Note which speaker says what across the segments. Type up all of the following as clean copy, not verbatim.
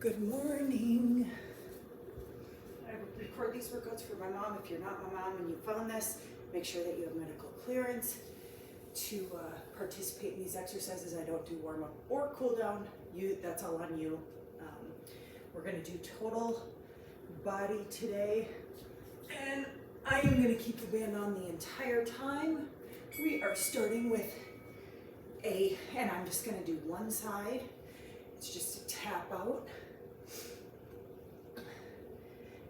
Speaker 1: Good morning. I record these workouts for my mom. If you're not my mom and you found this, make sure that you have medical clearance to participate in these exercises. I don't do warm up or cool down. That's all on you. We're gonna do total body today, and I am gonna keep the band on the entire time. We are starting with and I'm just gonna do one side. It's just a tap out.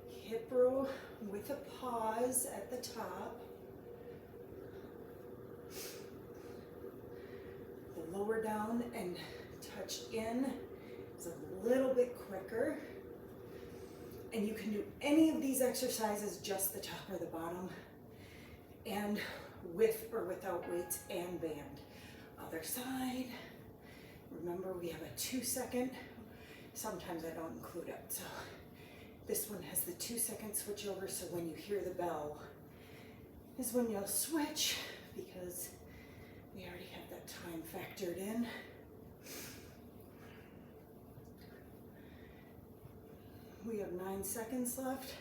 Speaker 1: Hip row with a pause at the top. The lower down and touch in is a little bit quicker. And you can do any of these exercises, just the top or the bottom, and with or without weights and band. Other side. Remember, we have a 2-second. Sometimes I don't include it. So this one has the 2-second switch over. So when you hear the bell is when you'll switch, because we already have that time factored in. We have 9 seconds left.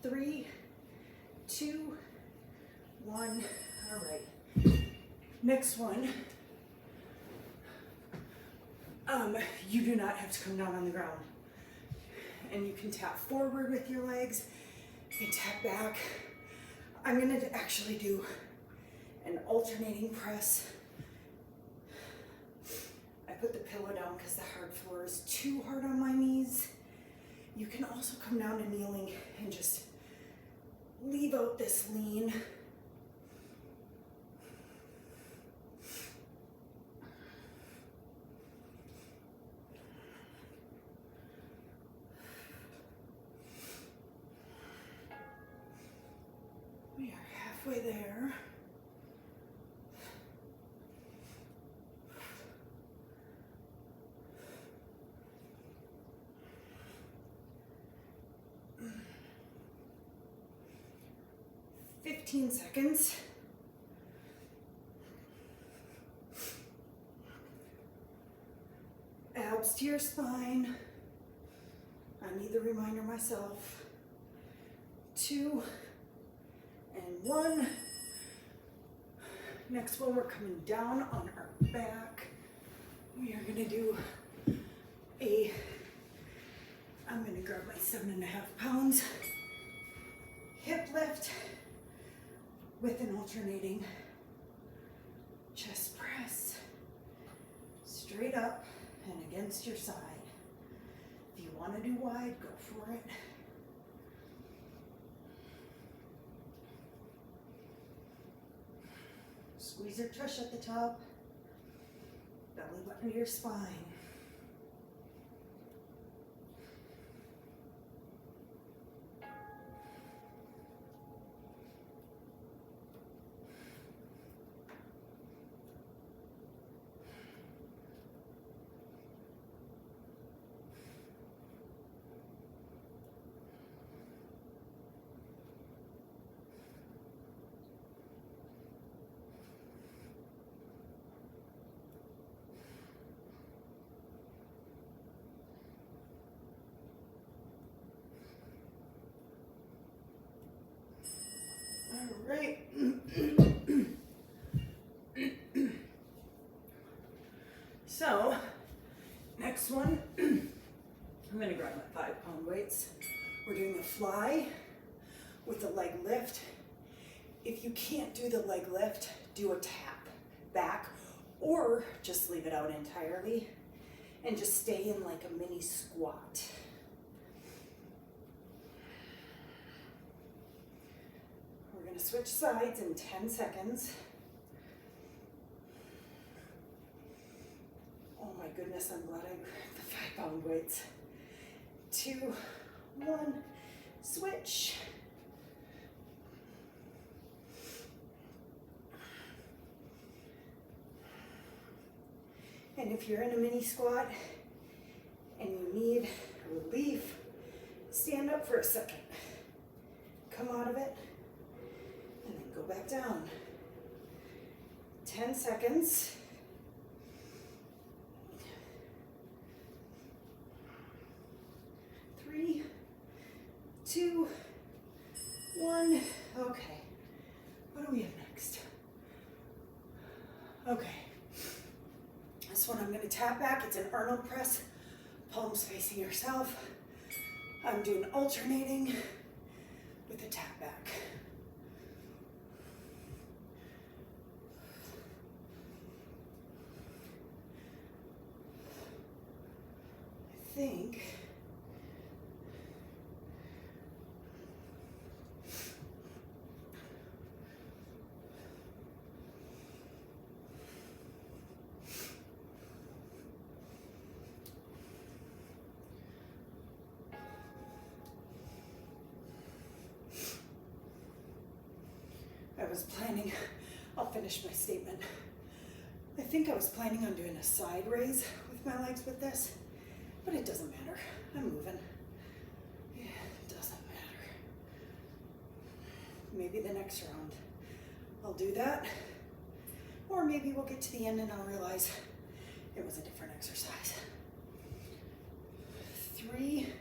Speaker 1: 3, 2, 1. All right. Next one. You do not have to come down on the ground. And you can tap forward with your legs. You can tap back. I'm going to actually do an alternating press. I put the pillow down because the hard floor is too hard on my knees. You can also come down to kneeling and just leave out this lean. We are halfway there. "15 seconds. Abs to your spine. I need the reminder myself. 2 and 1. Next one, we're coming down on our back. We are gonna do I'm gonna grab my 7.5 pounds hip lift with an alternating chest press, straight up and against your side. If you want to do wide, go for it. Squeeze your tush at the top, belly button to your spine. All right. So, next one, I'm going to grab my 5-pound weights. We're doing a fly with a leg lift. If you can't do the leg lift, do a tap back, or just leave it out entirely and just stay in like a mini squat. We're going to switch sides in 10 seconds. Oh my goodness, I'm glad I grabbed the 5-pound weights. 2, 1, switch. And if you're in a mini squat and you need relief, stand up for a second. Come out of it, and then go back down. 10 seconds. 2, 1. Okay. What do we have next? Okay. This one I'm going to tap back. It's an Arnold press. Palms facing yourself. I'm doing alternating with a tap back. I think I was planning, I'll finish my statement. I think I was planning on doing a side raise with my legs with this, but it doesn't matter. I'm moving. Yeah, it doesn't matter. Maybe the next round I'll do that, or maybe we'll get to the end and I'll realize it was a different exercise. 3,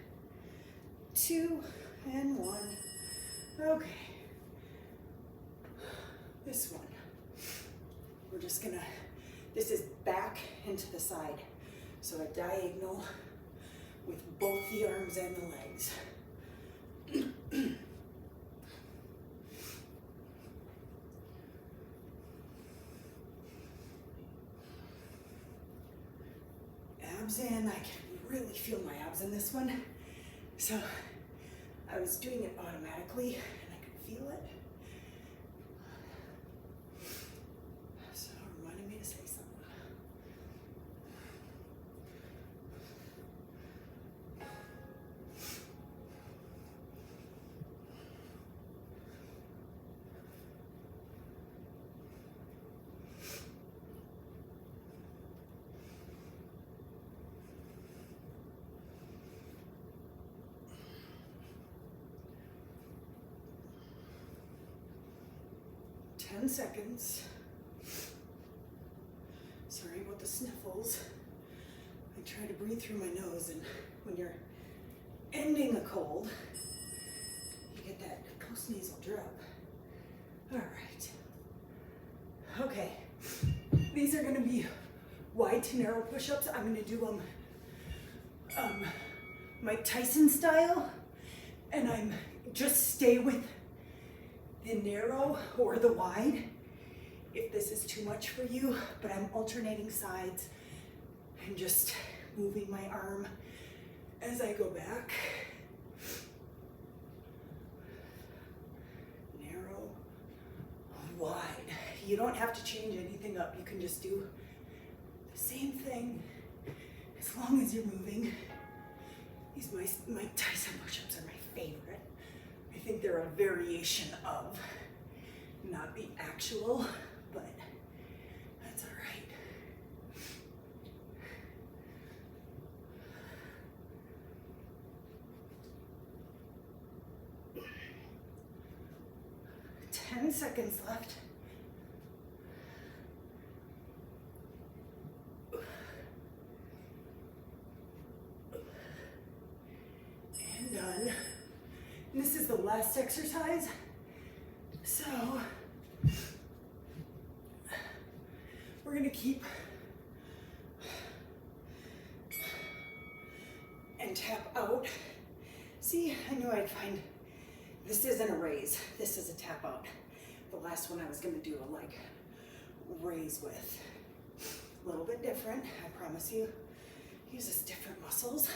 Speaker 1: 2, and 1. Okay. This one, we're just gonna, this is back into the side. So a diagonal with both the arms and the legs. Abs in, I can really feel my abs in this one. So I was doing it automatically and I could feel it. So it reminded me to say something. Seconds. Sorry about the sniffles. I try to breathe through my nose, and when you're ending a cold, you get that post-nasal drip. All right. Okay. These are going to be wide to narrow push-ups. I'm going to do them Mike Tyson style, and I'm just stay with the narrow or the wide if this is too much for you, but I'm alternating sides and just moving my arm as I go back. Narrow, wide. You don't have to change anything up. You can just do the same thing as long as you're moving. These Mike Tyson push-ups are my favorite. I think they're a variation of, not the actual, but that's all right. Ten seconds left. And done. And this is the last exercise. So we're gonna keep and tap out. See, I knew I'd find, this isn't a raise, this is a tap out. The last one I was gonna do a leg raise with. A little bit different, I promise you. Uses different muscles,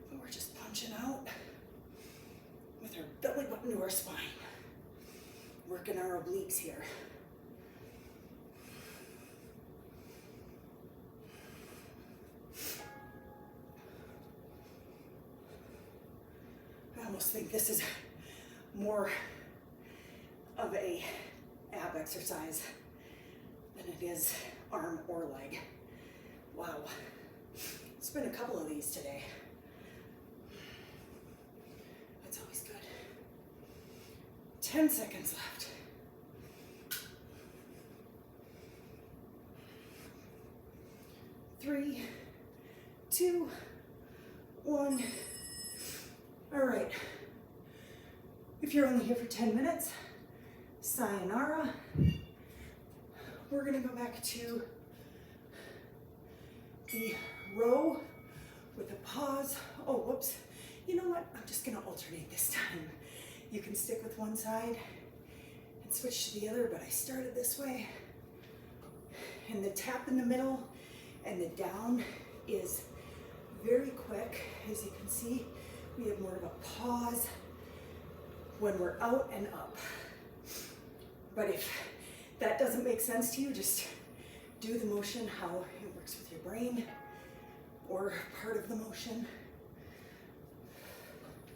Speaker 1: but we're just punching out with our belly button to our spine. Working our obliques here. I almost think this is more of a ab exercise than it is arm or leg. Wow. It's been a couple of these today. That's always good. 10 seconds left. Three, 2, 1. All right. If you're only here for 10 minutes, sayonara. We're gonna go back to the row with a pause. Oh, whoops. You know what? I'm just gonna alternate this time. You can stick with one side and switch to the other, but I started this way. And the tap in the middle and the down is very quick. As you can see, we have more of a pause when we're out and up. But if that doesn't make sense to you, just do the motion how it works with your brain or part of the motion.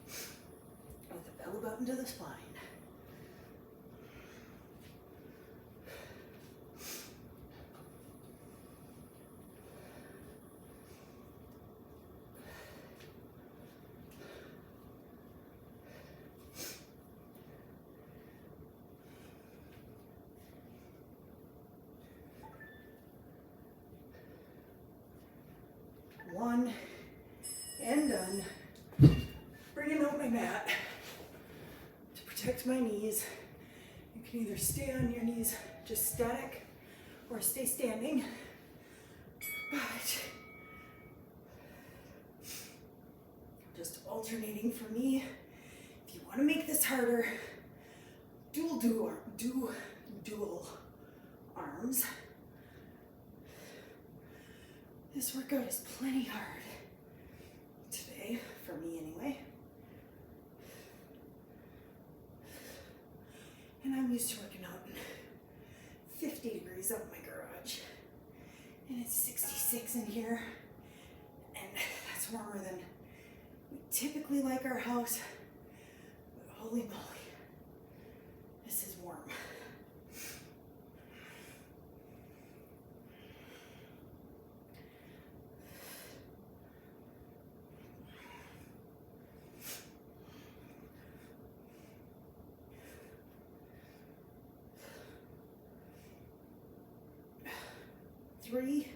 Speaker 1: With the belly button to the spine. One and done. Bringing out my mat to protect my knees. You can either stay on your knees just static or stay standing. But just alternating for me. If you want to make this harder, do dual arms. This workout is plenty hard today, for me anyway. And I'm used to working out in 50 degrees out in my garage. And it's 66 in here. And that's warmer than we typically like our house. But holy moly, this is warm. 3,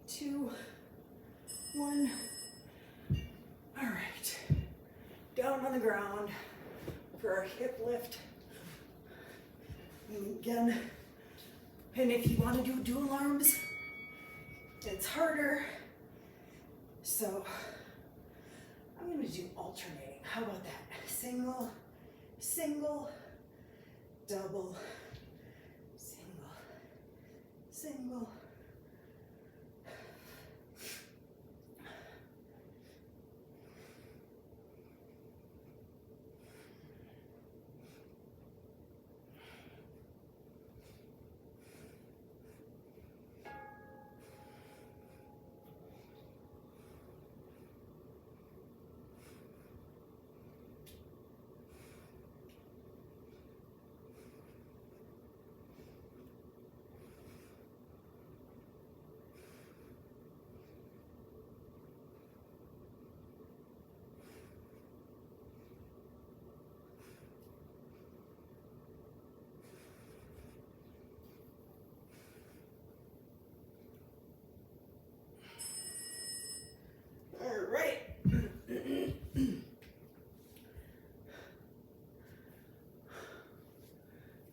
Speaker 1: 2, 1. All right, down on the ground for our hip lift. And again, and if you want to do dual arms, it's harder. So I'm going to do alternating. How about that? Single, single, double, single, single.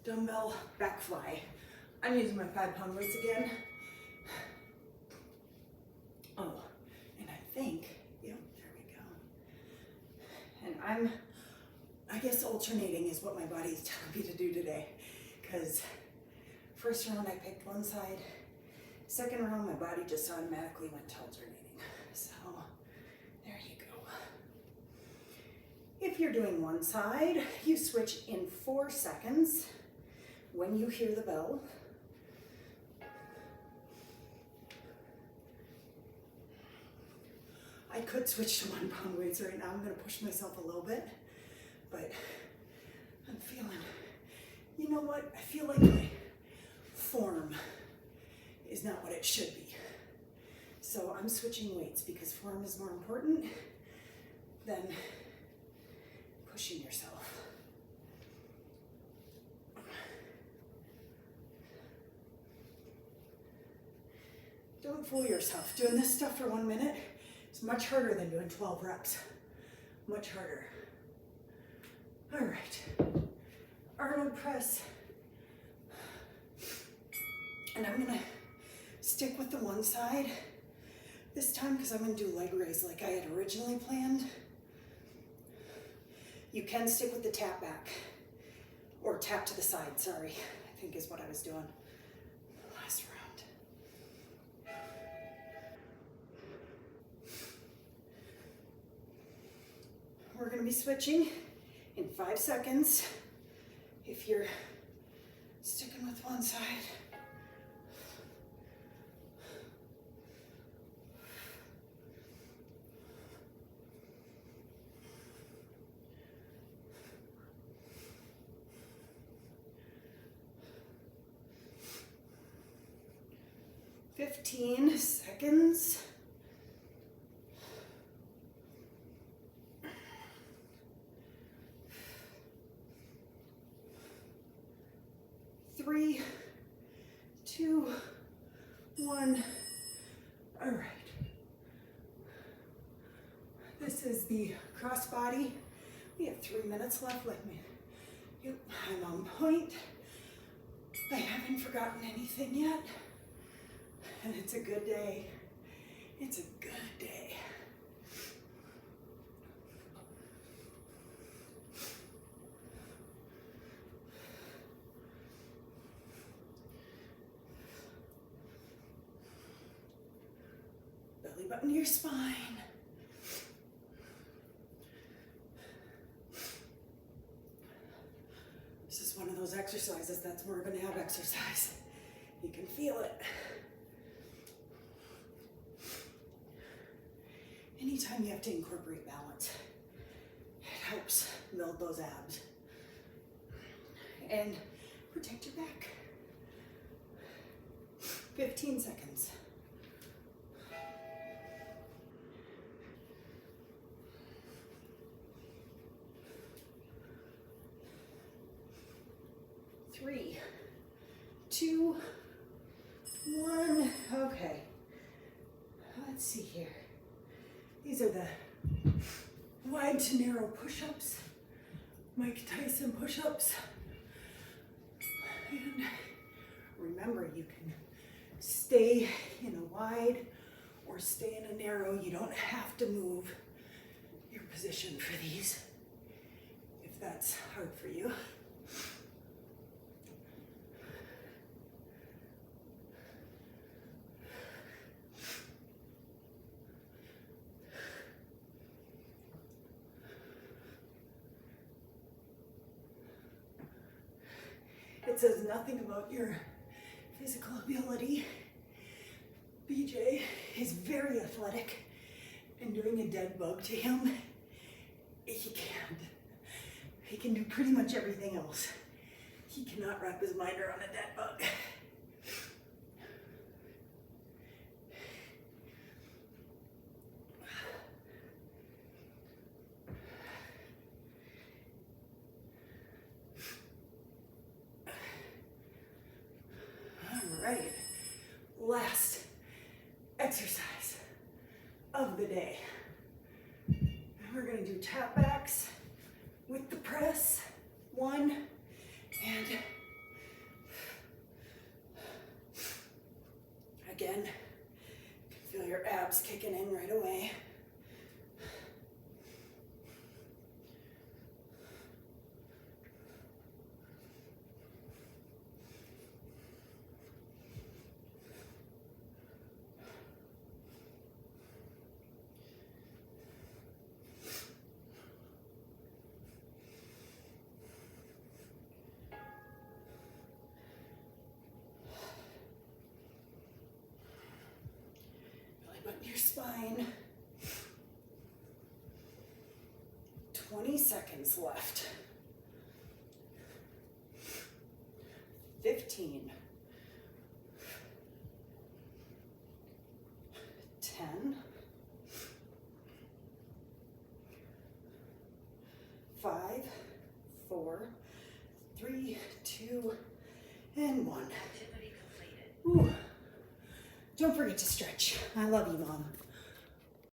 Speaker 1: Dumbbell back fly. I'm using my 5-pound weights again. Oh, and I think, yep, there we go. And I guess alternating is what my body is telling me to do today. Because first round I picked one side. Second round my body just automatically went to alternating. So there you go. If you're doing one side, you switch in 4 seconds. When you hear the bell, I could switch to 1-pound weights right now. I'm going to push myself a little bit, but I'm feeling, you know what? I feel like my form is not what it should be. So I'm switching weights because form is more important than pushing yourself. Don't fool yourself. Doing this stuff for 1 minute is much harder than doing 12 reps. Much harder. All right, Arnold press. And I'm gonna stick with the one side this time because I'm gonna do leg raise like I had originally planned. You can stick with the tap back, or tap to the side, sorry, I think is what I was doing last round. We're gonna be switching in 5 seconds. If you're sticking with one side, "15 seconds. 3, 2, 1. All right. This is the crossbody. We have 3 minutes left. Let me. Yep, I'm on point. I haven't forgotten anything yet. And it's a good day. It's a good day. Belly button to your spine. This is one of those exercises that's more of an ab exercise. You can feel it. Anytime you have to incorporate balance, it helps build those abs and protect your back. 15 seconds. 3, 2, 1. Okay. Let's see here. These are the wide to narrow push-ups, Mike Tyson push-ups. And remember, you can stay in a wide or stay in a narrow. You don't have to move your position for these if that's hard for you. It says nothing about your physical ability. BJ is very athletic, and doing a dead bug to him, he can do pretty much everything else. He cannot wrap his mind around a dead bug. Right, last exercise of the day. We're gonna do tap backs with the press. 1, and again, you can feel your abs kicking in right away. Your spine. 20 seconds left. 15. 10. 5, 4, 3, 2, and 1. Ooh. Don't forget to stretch. I love you, Mom.